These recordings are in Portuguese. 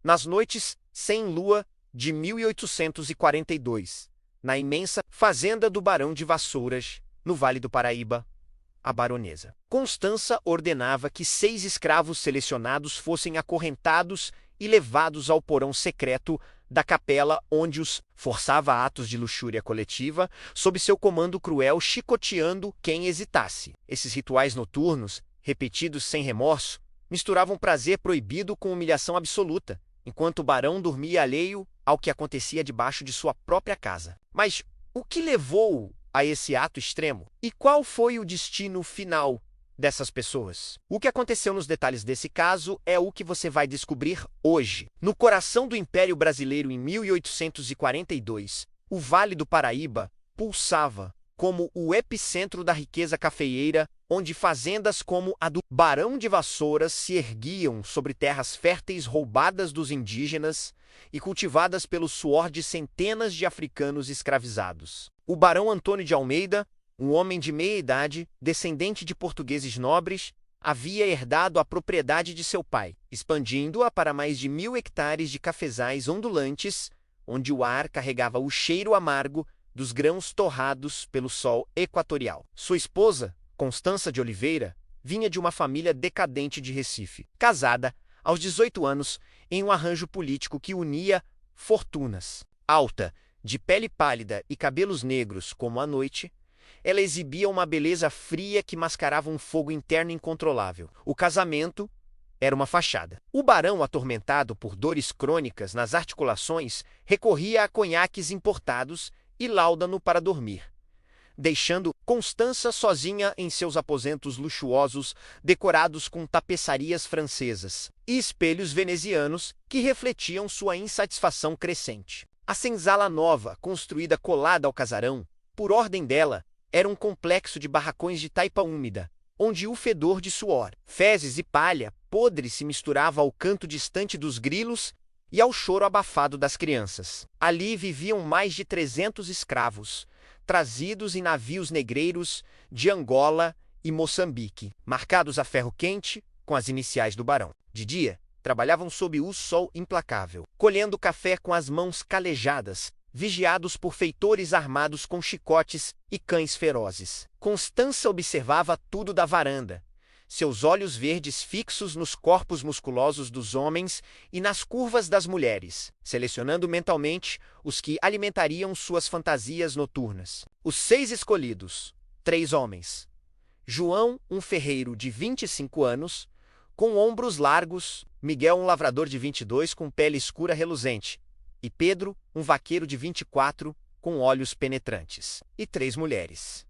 nas noites sem lua de 1842, na imensa fazenda do Barão de Vassouras, no Vale do Paraíba, a baronesa Constança ordenava que 6 escravos selecionados fossem acorrentados e levados ao porão secreto da capela, onde os forçava a atos de luxúria coletiva, sob seu comando cruel, chicoteando quem hesitasse. Esses rituais noturnos, repetidos sem remorso, misturavam prazer proibido com humilhação absoluta, enquanto o barão dormia alheio ao que acontecia debaixo de sua própria casa. Mas o que levou a esse ato extremo? E qual foi o destino final dessas pessoas? O que aconteceu nos detalhes desse caso é o que você vai descobrir hoje. No coração do Império Brasileiro em 1842, o Vale do Paraíba pulsava como o epicentro da riqueza cafeeira, onde fazendas como a do Barão de Vassouras se erguiam sobre terras férteis roubadas dos indígenas e cultivadas pelo suor de centenas de africanos escravizados. O Barão Antônio de Almeida, um homem de meia idade, descendente de portugueses nobres, havia herdado a propriedade de seu pai, expandindo-a para mais de 1000 hectares de cafezais ondulantes, onde o ar carregava o cheiro amargo dos grãos torrados pelo sol equatorial. Sua esposa, Constança de Oliveira, vinha de uma família decadente de Recife, casada aos 18 anos em um arranjo político que unia fortunas. Alta, de pele pálida e cabelos negros como a noite, ela exibia uma beleza fria que mascarava um fogo interno incontrolável. O casamento era uma fachada. O barão, atormentado por dores crônicas nas articulações, recorria a conhaques importados e láudano para dormir, deixando Constança sozinha em seus aposentos luxuosos, decorados com tapeçarias francesas e espelhos venezianos que refletiam sua insatisfação crescente. A senzala nova, construída colada ao casarão, por ordem dela, era um complexo de barracões de taipa úmida, onde o fedor de suor, fezes e palha podre se misturava ao canto distante dos grilos e ao choro abafado das crianças. Ali viviam mais de 300 escravos, trazidos em navios negreiros de Angola e Moçambique, marcados a ferro quente com as iniciais do barão. De dia, trabalhavam sob o sol implacável, colhendo café com as mãos calejadas, vigiados por feitores armados com chicotes e cães ferozes. Constança observava tudo da varanda, seus olhos verdes fixos nos corpos musculosos dos homens e nas curvas das mulheres, selecionando mentalmente os que alimentariam suas fantasias noturnas. Os 6 escolhidos, 3 homens. João, um ferreiro de 25 anos, com ombros largos, Miguel, um lavrador de 22 com pele escura reluzente, e Pedro, um vaqueiro de 24 com olhos penetrantes. E 3 mulheres.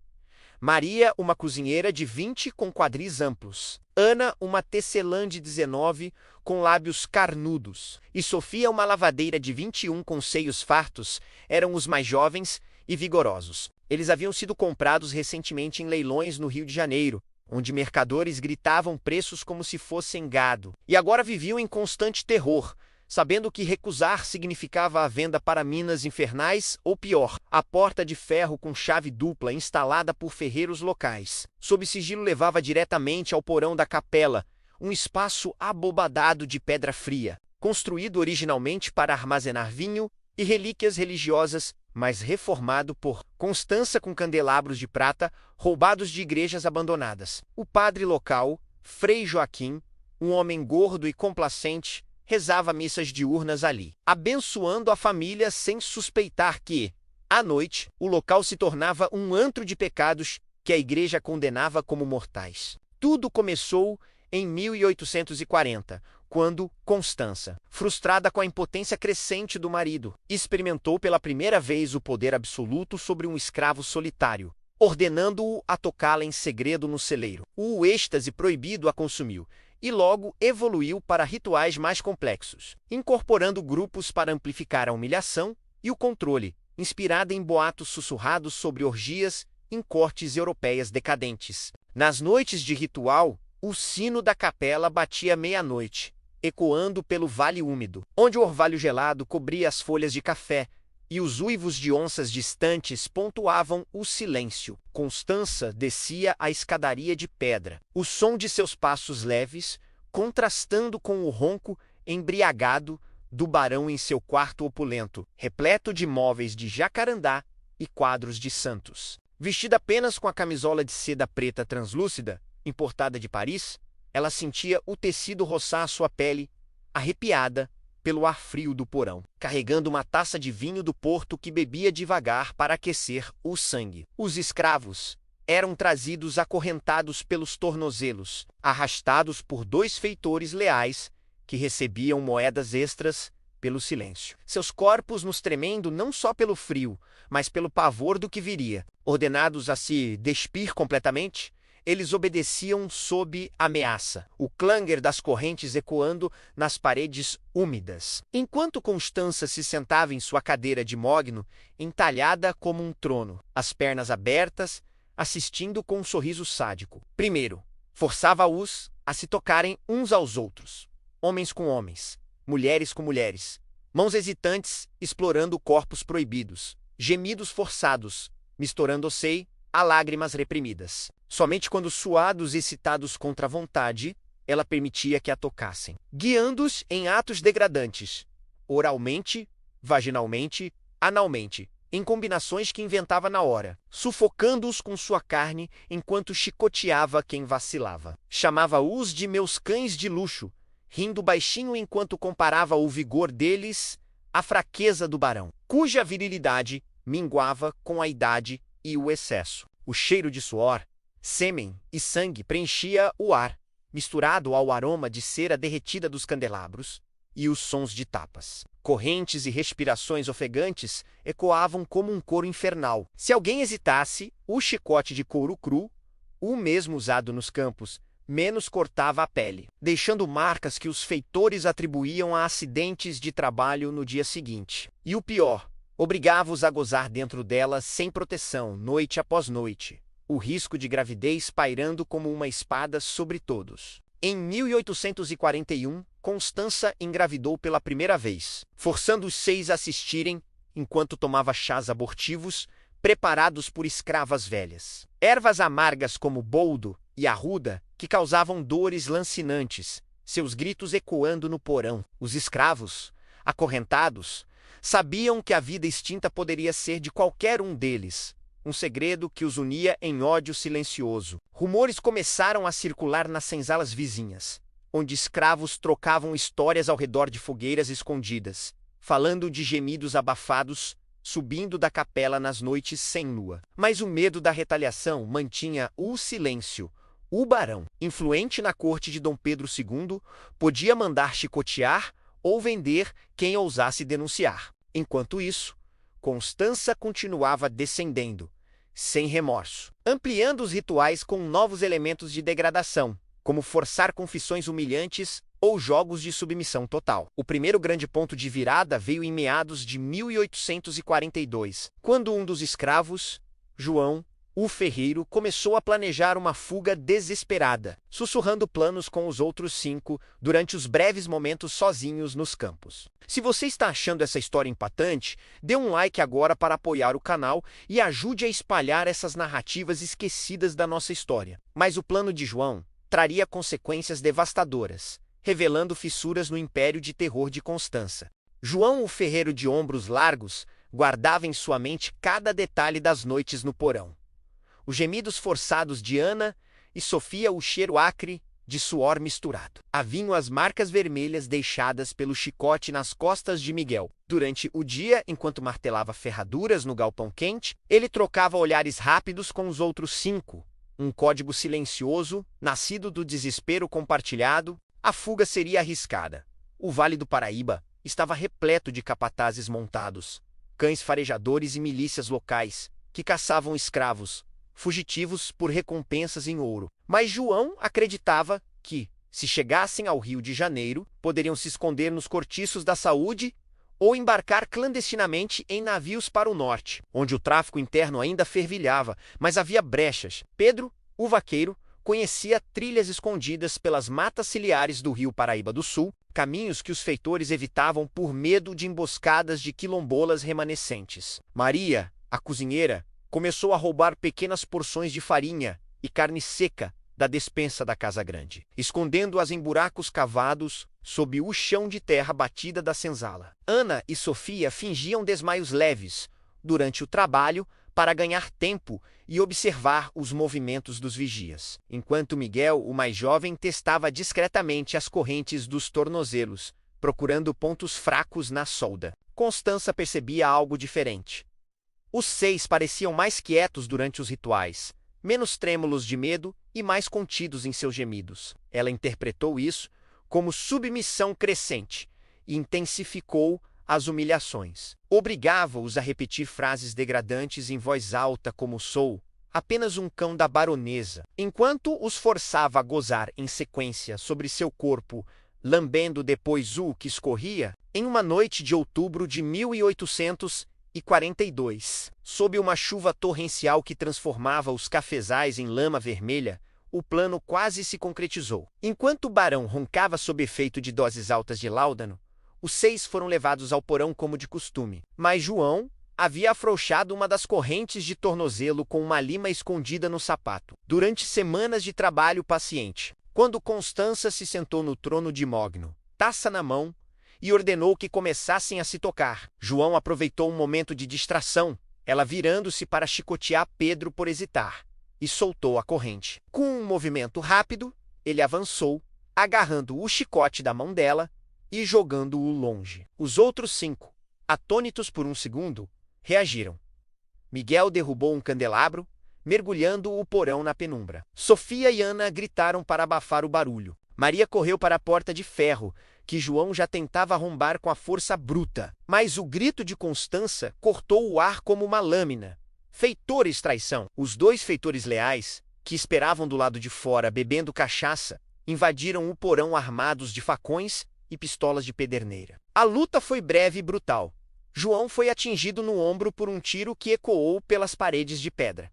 Maria, uma cozinheira de 20 com quadris amplos. Ana, uma tecelã de 19 com lábios carnudos. E Sofia, uma lavadeira de 21 com seios fartos, eram os mais jovens e vigorosos. Eles haviam sido comprados recentemente em leilões no Rio de Janeiro, onde mercadores gritavam preços como se fossem gado. E agora viviam em constante terror, sabendo que recusar significava a venda para minas infernais ou pior, a porta de ferro com chave dupla instalada por ferreiros locais. Sob sigilo levava diretamente ao porão da capela, um espaço abobadado de pedra fria, construído originalmente para armazenar vinho e relíquias religiosas, mas reformado por Constança com candelabros de prata roubados de igrejas abandonadas. O padre local, Frei Joaquim, um homem gordo e complacente, rezava missas diurnas ali, abençoando a família sem suspeitar que, à noite, o local se tornava um antro de pecados que a igreja condenava como mortais. Tudo começou em 1840, quando Constança, frustrada com a impotência crescente do marido, experimentou pela primeira vez o poder absoluto sobre um escravo solitário, ordenando-o a tocá-la em segredo no celeiro. O êxtase proibido a consumiu, e logo evoluiu para rituais mais complexos, incorporando grupos para amplificar a humilhação e o controle, inspirada em boatos sussurrados sobre orgias em cortes europeias decadentes. Nas noites de ritual, o sino da capela batia meia-noite, ecoando pelo vale úmido, onde o orvalho gelado cobria as folhas de café, e os uivos de onças distantes pontuavam o silêncio. Constança descia a escadaria de pedra, o som de seus passos leves, contrastando com o ronco embriagado do barão em seu quarto opulento, repleto de móveis de jacarandá e quadros de santos. Vestida apenas com a camisola de seda preta translúcida, importada de Paris, ela sentia o tecido roçar sua pele, arrepiada pelo ar frio do porão, carregando uma taça de vinho do porto que bebia devagar para aquecer o sangue. Os escravos eram trazidos acorrentados pelos tornozelos, arrastados por 2 feitores leais que recebiam moedas extras pelo silêncio. Seus corpos nos tremendo não só pelo frio, mas pelo pavor do que viria. Ordenados a se despir completamente, eles obedeciam sob ameaça, o clanger das correntes ecoando nas paredes úmidas. Enquanto Constança se sentava em sua cadeira de mogno, entalhada como um trono, as pernas abertas, assistindo com um sorriso sádico. Primeiro, forçava-os a se tocarem uns aos outros, homens com homens, mulheres com mulheres, mãos hesitantes explorando corpos proibidos, gemidos forçados, misturando-se a lágrimas reprimidas. Somente quando suados e excitados contra a vontade, ela permitia que a tocassem, guiando-os em atos degradantes, oralmente, vaginalmente, analmente, em combinações que inventava na hora, sufocando-os com sua carne enquanto chicoteava quem vacilava. Chamava-os de meus cães de luxo, rindo baixinho enquanto comparava o vigor deles à fraqueza do barão, cuja virilidade minguava com a idade e o excesso. O cheiro de suor, sêmen e sangue preenchia o ar, misturado ao aroma de cera derretida dos candelabros e os sons de tapas. Correntes e respirações ofegantes ecoavam como um coro infernal. Se alguém hesitasse, o chicote de couro cru, o mesmo usado nos campos, menos cortava a pele, deixando marcas que os feitores atribuíam a acidentes de trabalho no dia seguinte. E o pior, obrigava-os a gozar dentro dela sem proteção, noite após noite, o risco de gravidez pairando como uma espada sobre todos. Em 1841, Constança engravidou pela primeira vez, forçando os 6 a assistirem enquanto tomava chás abortivos preparados por escravas velhas. Ervas amargas como boldo e arruda que causavam dores lancinantes, seus gritos ecoando no porão. Os escravos, acorrentados, sabiam que a vida extinta poderia ser de qualquer um deles, um segredo que os unia em ódio silencioso. Rumores começaram a circular nas senzalas vizinhas, onde escravos trocavam histórias ao redor de fogueiras escondidas, falando de gemidos abafados subindo da capela nas noites sem lua. Mas o medo da retaliação mantinha o silêncio. O barão, influente na corte de Dom Pedro II, podia mandar chicotear ou vender quem ousasse denunciar. Enquanto isso, Constança continuava descendendo, sem remorso, ampliando os rituais com novos elementos de degradação, como forçar confissões humilhantes ou jogos de submissão total. O primeiro grande ponto de virada veio em meados de 1842, quando um dos escravos, João, o ferreiro, começou a planejar uma fuga desesperada, sussurrando planos com os outros 5 durante os breves momentos sozinhos nos campos. Se você está achando essa história impactante, dê um like agora para apoiar o canal e ajude a espalhar essas narrativas esquecidas da nossa história. Mas o plano de João traria consequências devastadoras, revelando fissuras no império de terror de Constança. João, o ferreiro de ombros largos, guardava em sua mente cada detalhe das noites no porão. Os gemidos forçados de Ana e Sofia, o cheiro acre de suor misturado. Haviam as marcas vermelhas deixadas pelo chicote nas costas de Miguel. Durante o dia, enquanto martelava ferraduras no galpão quente, ele trocava olhares rápidos com os outros 5. Um código silencioso, nascido do desespero compartilhado. A fuga seria arriscada. O Vale do Paraíba estava repleto de capatazes montados, cães farejadores e milícias locais, que caçavam escravos, fugitivos por recompensas em ouro. Mas João acreditava que, se chegassem ao Rio de Janeiro, poderiam se esconder nos cortiços da saúde ou embarcar clandestinamente em navios para o norte, onde o tráfico interno ainda fervilhava, mas havia brechas. Pedro, o vaqueiro, conhecia trilhas escondidas pelas matas ciliares do Rio Paraíba do Sul, caminhos que os feitores evitavam por medo de emboscadas de quilombolas remanescentes. Maria, a cozinheira, começou a roubar pequenas porções de farinha e carne seca da despensa da casa grande, escondendo-as em buracos cavados sob o chão de terra batida da senzala. Ana e Sofia fingiam desmaios leves durante o trabalho para ganhar tempo e observar os movimentos dos vigias, enquanto Miguel, o mais jovem, testava discretamente as correntes dos tornozelos, procurando pontos fracos na solda. Constança percebia algo diferente. Os 6 pareciam mais quietos durante os rituais, menos trêmulos de medo e mais contidos em seus gemidos. Ela interpretou isso como submissão crescente e intensificou as humilhações. Obrigava-os a repetir frases degradantes em voz alta como "sou apenas um cão da baronesa", enquanto os forçava a gozar em sequência sobre seu corpo, lambendo depois o que escorria. Em uma noite de outubro de 1842, sob uma chuva torrencial que transformava os cafezais em lama vermelha, o plano quase se concretizou. Enquanto o barão roncava sob efeito de doses altas de láudano, os 6 foram levados ao porão como de costume. Mas João havia afrouxado uma das correntes de tornozelo com uma lima escondida no sapato. Durante semanas de trabalho paciente, quando Constança se sentou no trono de mogno, taça na mão, e ordenou que começassem a se tocar, João aproveitou um momento de distração, ela virando-se para chicotear Pedro por hesitar, e soltou a corrente. Com um movimento rápido, ele avançou, agarrando o chicote da mão dela e jogando-o longe. Os outros 5, atônitos por um segundo, reagiram. Miguel derrubou um candelabro, mergulhando o porão na penumbra. Sofia e Ana gritaram para abafar o barulho. Maria correu para a porta de ferro, que João já tentava arrombar com a força bruta. Mas o grito de Constança cortou o ar como uma lâmina. Feitores traição! Os 2 feitores leais, que esperavam do lado de fora bebendo cachaça, invadiram o porão armados de facões e pistolas de pederneira. A luta foi breve e brutal. João foi atingido no ombro por um tiro que ecoou pelas paredes de pedra.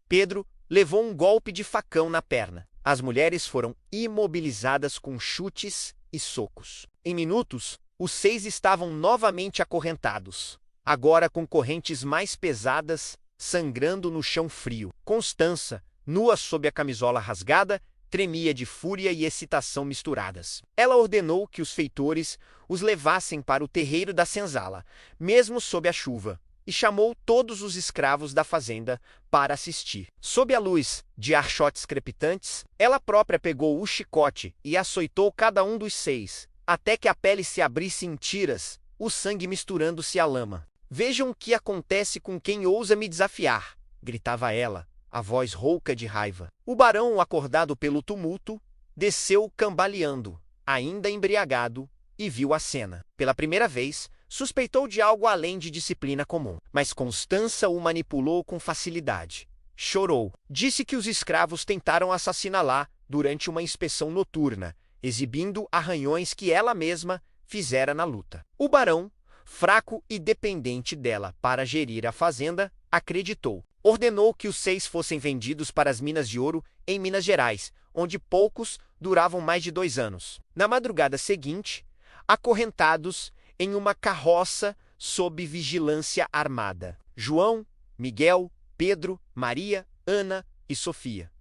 Pedro levou um golpe de facão na perna. As mulheres foram imobilizadas com chutes e socos. Em minutos, os 6 estavam novamente acorrentados, agora com correntes mais pesadas, sangrando no chão frio. Constança, nua sob a camisola rasgada, tremia de fúria e excitação misturadas. Ela ordenou que os feitores os levassem para o terreiro da senzala, mesmo sob a chuva, e chamou todos os escravos da fazenda para assistir. Sob a luz de archotes crepitantes, ela própria pegou o chicote e açoitou cada um dos 6, até que a pele se abrisse em tiras, o sangue misturando-se à lama. "Vejam o que acontece com quem ousa me desafiar", gritava ela, a voz rouca de raiva. O barão, acordado pelo tumulto, desceu cambaleando, ainda embriagado, e viu a cena. Pela primeira vez, suspeitou de algo além de disciplina comum. Mas Constança o manipulou com facilidade. Chorou. Disse que os escravos tentaram assassiná-la durante uma inspeção noturna, exibindo arranhões que ela mesma fizera na luta. O barão, fraco e dependente dela para gerir a fazenda, acreditou. Ordenou que os 6 fossem vendidos para as minas de ouro em Minas Gerais, onde poucos duravam mais de 2 anos. Na madrugada seguinte, acorrentados em uma carroça sob vigilância armada, João, Miguel, Pedro, Maria, Ana e Sofia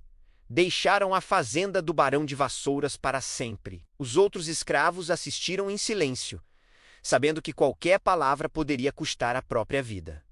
deixaram a fazenda do Barão de Vassouras para sempre. Os outros escravos assistiram em silêncio, sabendo que qualquer palavra poderia custar a própria vida.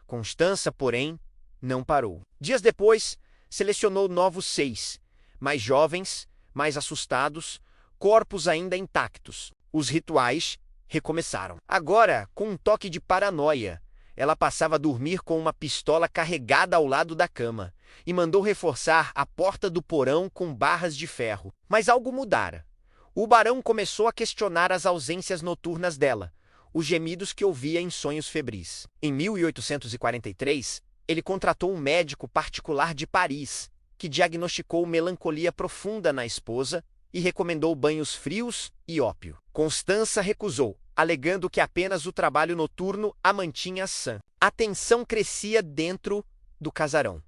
Constança, porém, não parou. Dias depois, selecionou novos 6, mais jovens, mais assustados, corpos ainda intactos. Os rituais recomeçaram. Agora, com um toque de paranoia, ela passava a dormir com uma pistola carregada ao lado da cama e mandou reforçar a porta do porão com barras de ferro. Mas algo mudara. O barão começou a questionar as ausências noturnas dela, os gemidos que ouvia em sonhos febris. Em 1843, ele contratou um médico particular de Paris, que diagnosticou melancolia profunda na esposa e recomendou banhos frios e ópio. Constança recusou, alegando que apenas o trabalho noturno a mantinha sã. A tensão crescia dentro do casarão.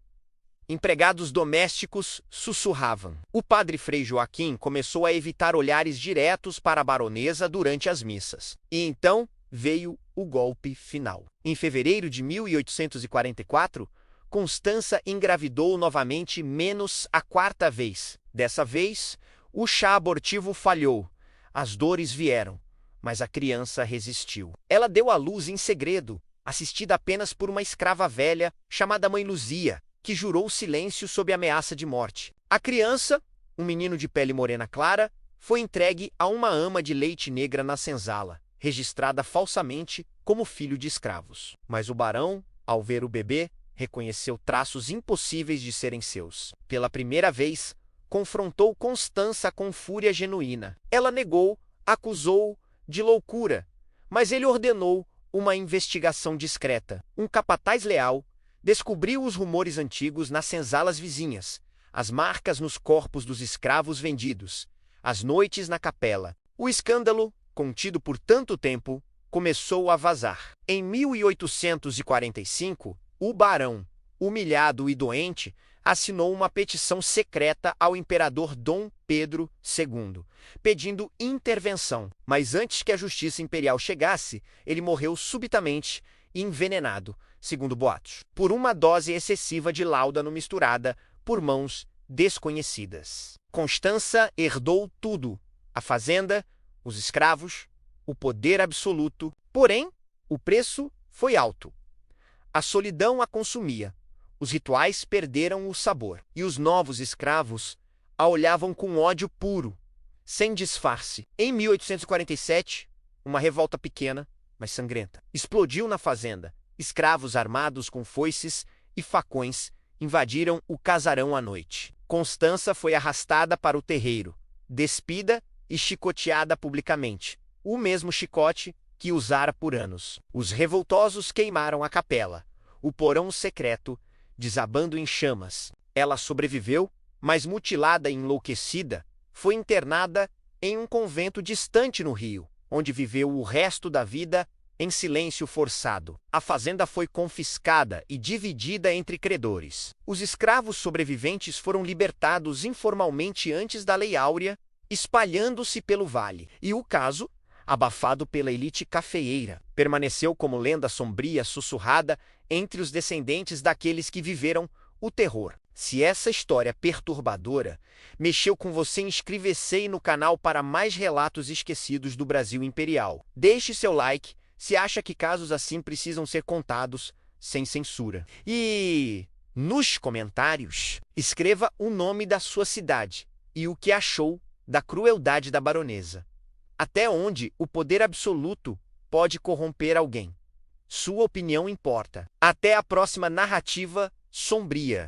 Empregados domésticos sussurravam. O padre Frei Joaquim começou a evitar olhares diretos para a baronesa durante as missas. E então veio o golpe final. Em fevereiro de 1844, Constança engravidou novamente menos a quarta vez. Dessa vez, o chá abortivo falhou. As dores vieram, mas a criança resistiu. Ela deu à luz em segredo, assistida apenas por uma escrava velha chamada Mãe Luzia, que jurou silêncio sob ameaça de morte. A criança, um menino de pele morena clara, foi entregue a uma ama de leite negra na senzala, registrada falsamente como filho de escravos. Mas o barão, ao ver o bebê, reconheceu traços impossíveis de serem seus. Pela primeira vez, confrontou Constança com fúria genuína. Ela negou, acusou-o de loucura, mas ele ordenou uma investigação discreta. Um capataz leal descobriu os rumores antigos nas senzalas vizinhas, as marcas nos corpos dos escravos vendidos, as noites na capela. O escândalo, contido por tanto tempo, começou a vazar. Em 1845, o barão, humilhado e doente, assinou uma petição secreta ao imperador Dom Pedro II, pedindo intervenção. Mas antes que a justiça imperial chegasse, ele morreu subitamente e envenenado, segundo boatos, por uma dose excessiva de láudano misturada por mãos desconhecidas. Constança herdou tudo: a fazenda, os escravos, o poder absoluto. Porém, o preço foi alto. A solidão a consumia, os rituais perderam o sabor, e os novos escravos a olhavam com ódio puro, sem disfarce. Em 1847, uma revolta pequena, mas sangrenta, explodiu na fazenda. Escravos armados com foices e facões invadiram o casarão à noite. Constança foi arrastada para o terreiro, despida e chicoteada publicamente, o mesmo chicote que usara por anos. Os revoltosos queimaram a capela, o porão secreto, desabando em chamas. Ela sobreviveu, mas mutilada e enlouquecida, foi internada em um convento distante no Rio, onde viveu o resto da vida em silêncio forçado. A fazenda foi confiscada e dividida entre credores. Os escravos sobreviventes foram libertados informalmente antes da Lei Áurea, espalhando-se pelo vale. E o caso, abafado pela elite cafeeira, permaneceu como lenda sombria sussurrada entre os descendentes daqueles que viveram o terror. Se essa história perturbadora mexeu com você, inscreva-se no canal para mais relatos esquecidos do Brasil Imperial. Deixe seu like se acha que casos assim precisam ser contados sem censura. E nos comentários, escreva o nome da sua cidade e o que achou da crueldade da baronesa. Até onde o poder absoluto pode corromper alguém? Sua opinião importa. Até a próxima narrativa sombria.